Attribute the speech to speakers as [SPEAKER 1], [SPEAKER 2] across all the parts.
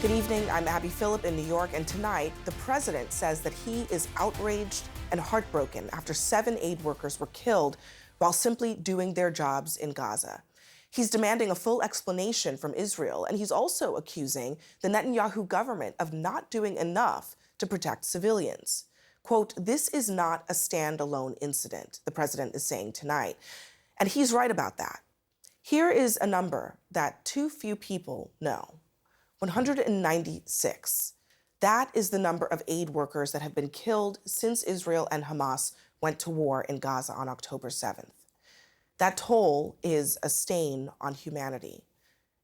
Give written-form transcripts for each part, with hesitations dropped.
[SPEAKER 1] Good evening, I'm Abby Phillip in New York, and tonight, the president says that he is outraged and heartbroken after 7 aid workers were killed while simply doing their jobs in Gaza. He's demanding a full explanation from Israel, and he's also accusing the Netanyahu government of not doing enough to protect civilians. Quote, "This is not a standalone incident," the president is saying tonight. And he's right about that. Here is a number that too few people know. 196. That is the number of aid workers that have been killed since Israel and Hamas went to war in Gaza on October 7th. That toll is a stain on humanity.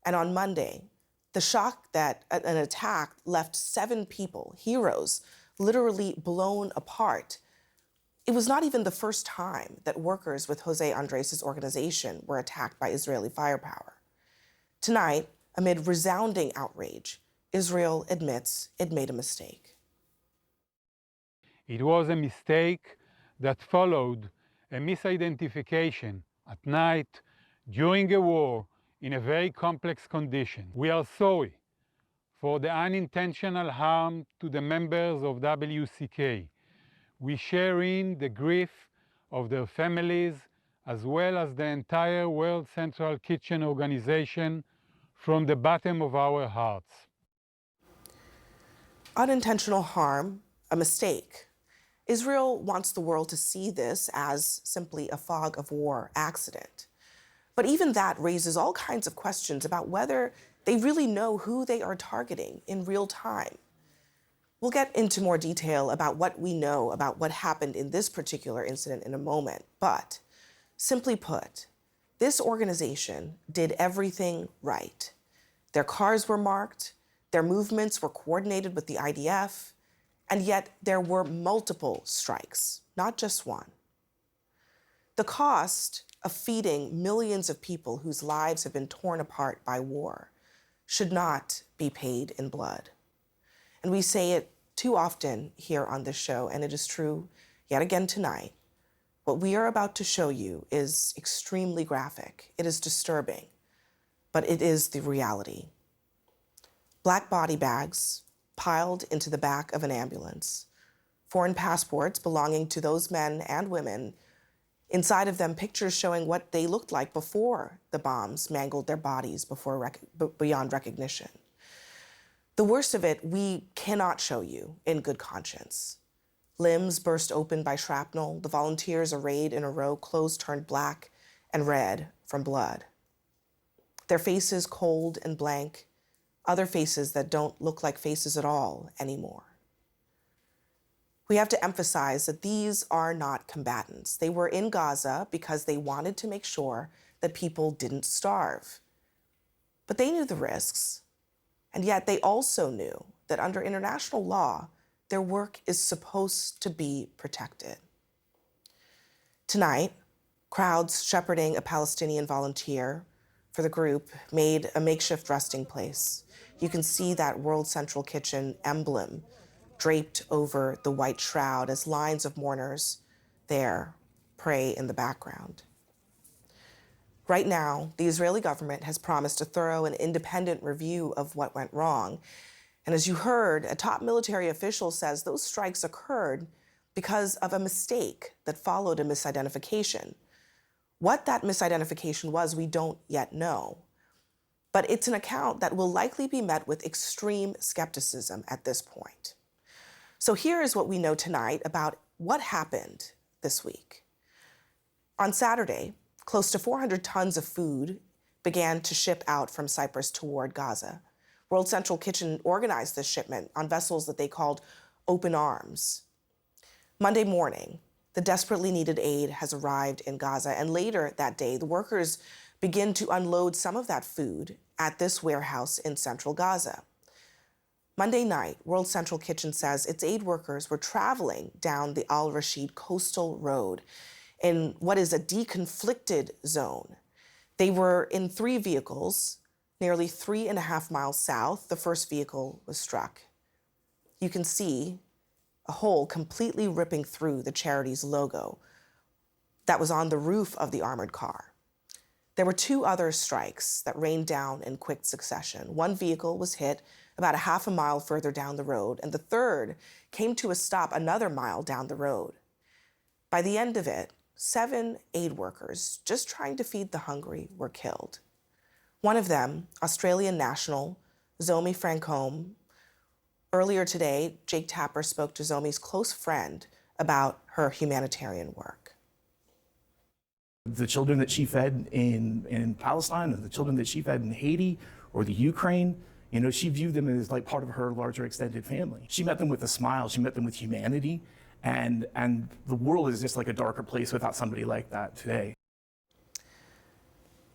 [SPEAKER 1] And on Monday, the shock that an attack left 7 people, heroes, literally blown apart. It was not even the first time that workers with Jose Andres' organization were attacked by Israeli firepower. Tonight, amid resounding outrage, Israel admits it made a mistake.
[SPEAKER 2] It was a mistake that followed a misidentification at night during a war in a very complex condition. We are sorry for the unintentional harm to the members of WCK. We share in the grief of their families as well as the entire World Central Kitchen organization from the bottom of our hearts.
[SPEAKER 1] Unintentional harm, a mistake. Israel wants the world to see this as simply a fog of war accident. But even that raises all kinds of questions about whether they really know who they are targeting in real time. We'll get into more detail about what we know about what happened in this particular incident in a moment. But simply put, this organization did everything right. Their cars were marked, their movements were coordinated with the IDF, and yet there were multiple strikes, not just one. The cost of feeding millions of people whose lives have been torn apart by war should not be paid in blood. And we say it too often here on this show, and it is true yet again tonight. What we are about to show you is extremely graphic. It is disturbing, but it is the reality. Black body bags piled into the back of an ambulance, foreign passports belonging to those men and women, inside of them pictures showing what they looked like before the bombs mangled their bodies beyond recognition. The worst of it, we cannot show you in good conscience. Limbs burst open by shrapnel, the volunteers arrayed in a row, clothes turned black and red from blood. Their faces cold and blank, other faces that don't look like faces at all anymore. We have to emphasize that these are not combatants. They were in Gaza because they wanted to make sure that people didn't starve. But they knew the risks, and yet they also knew that under international law, their work is supposed to be protected. Tonight, crowds shepherding a Palestinian volunteer for the group made a makeshift resting place. You can see that World Central Kitchen emblem draped over the white shroud as lines of mourners there pray in the background. Right now, the Israeli government has promised a thorough and independent review of what went wrong. And as you heard, a top military official says those strikes occurred because of a mistake that followed a misidentification. What that misidentification was, we don't yet know. But it's an account that will likely be met with extreme skepticism at this point. So here is what we know tonight about what happened this week. On Saturday, close to 400 tons of food began to ship out from Cyprus toward Gaza. World Central Kitchen organized this shipment on vessels that they called Open Arms. Monday morning, the desperately needed aid has arrived in Gaza, and later that day, the workers begin to unload some of that food at this warehouse in central Gaza. Monday night, World Central Kitchen says its aid workers were traveling down the Al Rashid coastal road in what is a deconflicted zone. They were in 3 vehicles, nearly 3.5 miles south. The first vehicle was struck. You can see a hole completely ripping through the charity's logo that was on the roof of the armored car. There were two other strikes that rained down in quick succession. One vehicle was hit about a half a mile further down the road, and the third came to a stop another mile down the road. By the end of it, 7 aid workers, just trying to feed the hungry, were killed. One of them, Australian national Zomi Francombe. Earlier today, Jake Tapper spoke to Zomi's close friend about her humanitarian work.
[SPEAKER 3] The children that she fed in Palestine, or the children that she fed in Haiti or the Ukraine, she viewed them as like part of her larger extended family. She met them with a smile, she met them with humanity, and the world is just like a darker place without somebody like that today.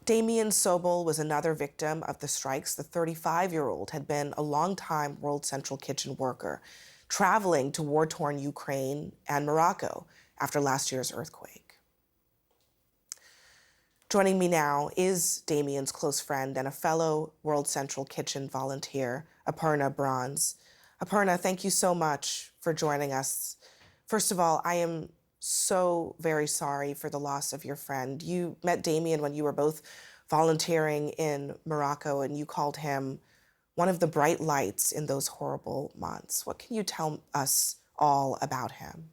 [SPEAKER 1] Damien Sobel was another victim of the strikes. The 35-year-old had been a longtime World Central Kitchen worker, traveling to war-torn Ukraine and Morocco after last year's earthquake. Joining me now is Damien's close friend and a fellow World Central Kitchen volunteer, Aparna Bronze. Aparna, thank you so much for joining us. First of all, I am so very sorry for the loss of your friend. You met Damien when you were both volunteering in Morocco, and you called him one of the bright lights in those horrible months. What can you tell us all about him?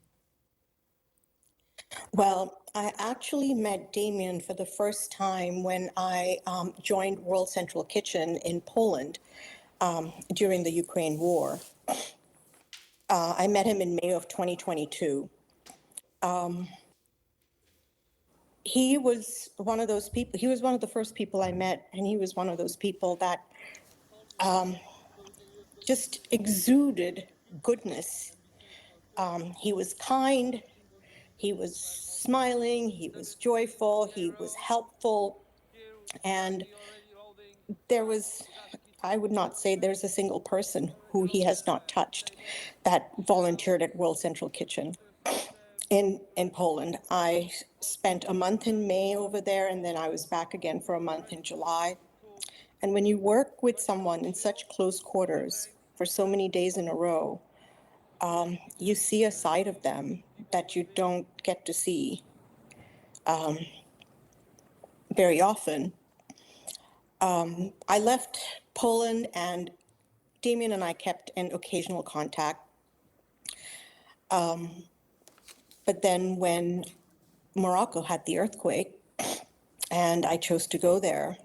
[SPEAKER 4] Well, I actually met Damien for the first time when I joined World Central Kitchen in Poland during the Ukraine war. I met him in May of 2022. He was one of those people, he was one of the first people I met, and he was one of those people that just exuded goodness. He was kind, he was smiling, he was joyful, he was helpful, and I would not say there's a single person who he has not touched that volunteered at World Central Kitchen in Poland. I spent a month in May over there, and then I was back again for a month in July. And when you work with someone in such close quarters for so many days in a row, you see a side of them that you don't get to see very often. I left Poland, and Damien and I kept in occasional contact. But then when Morocco had the earthquake and I chose to go there,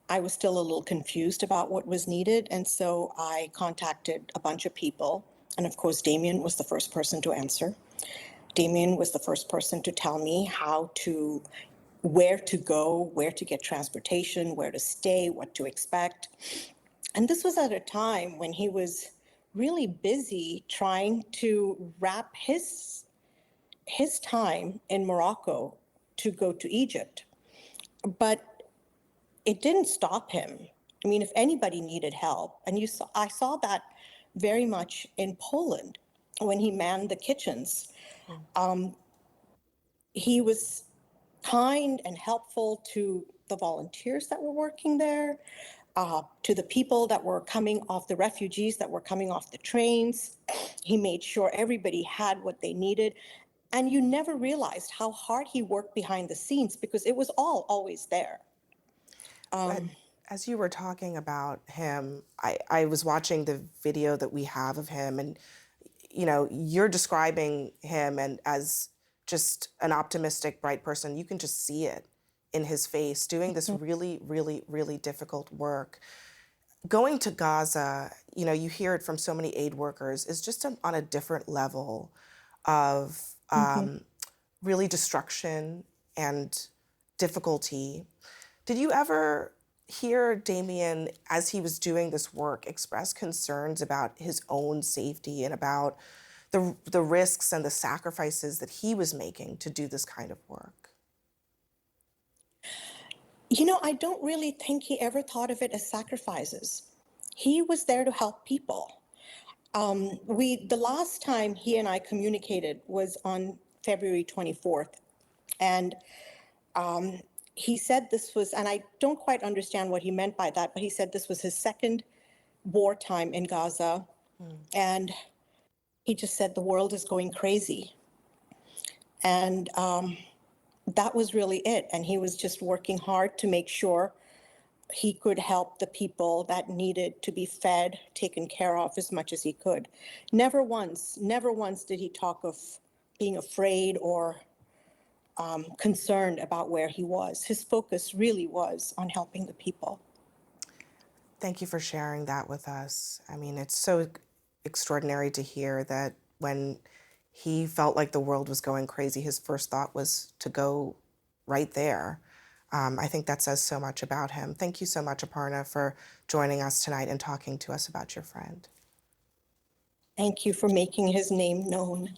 [SPEAKER 4] I was still a little confused about what was needed. And so I contacted a bunch of people. And of course, Damien was the first person to answer. Damien was the first person to tell me where to go, where to get transportation, where to stay, what to expect. And this was at a time when he was really busy trying to wrap his time in Morocco to go to Egypt. But it didn't stop him. I mean, if anybody needed help, and I saw that very much in Poland when he manned the kitchens. He was kind and helpful to the volunteers that were working there, to the people that were coming off, the refugees that were coming off the trains. He made sure everybody had what they needed. And you never realized how hard he worked behind the scenes because it was all always there.
[SPEAKER 1] As you were talking about him, I was watching the video that we have of him, and you're describing him and as just an optimistic, bright person. You can just see it in his face, doing this really, really, really difficult work. Going to Gaza, you hear it from so many aid workers, is just on a different level of really destruction and difficulty. Did you ever hear Damien, as he was doing this work, express concerns about his own safety and about the risks and the sacrifices that he was making to do this kind of work?
[SPEAKER 4] I don't really think he ever thought of it as sacrifices. He was there to help people. The last time he and I communicated was on February 24th. And he said this was, and I don't quite understand what he meant by that, but he said this was his second wartime in Gaza. And he just said the world is going crazy. And that was really it. And he was just working hard to make sure he could help the people that needed to be fed, taken care of as much as he could. Never once did he talk of being afraid or concerned about where he was. His focus really was on helping the people.
[SPEAKER 1] Thank you for sharing that with us. I mean, it's so extraordinary to hear that when he felt like the world was going crazy, his first thought was to go right there. I think that says so much about him. Thank you so much, Aparna, for joining us tonight and talking to us about your friend.
[SPEAKER 4] Thank you for making his name known.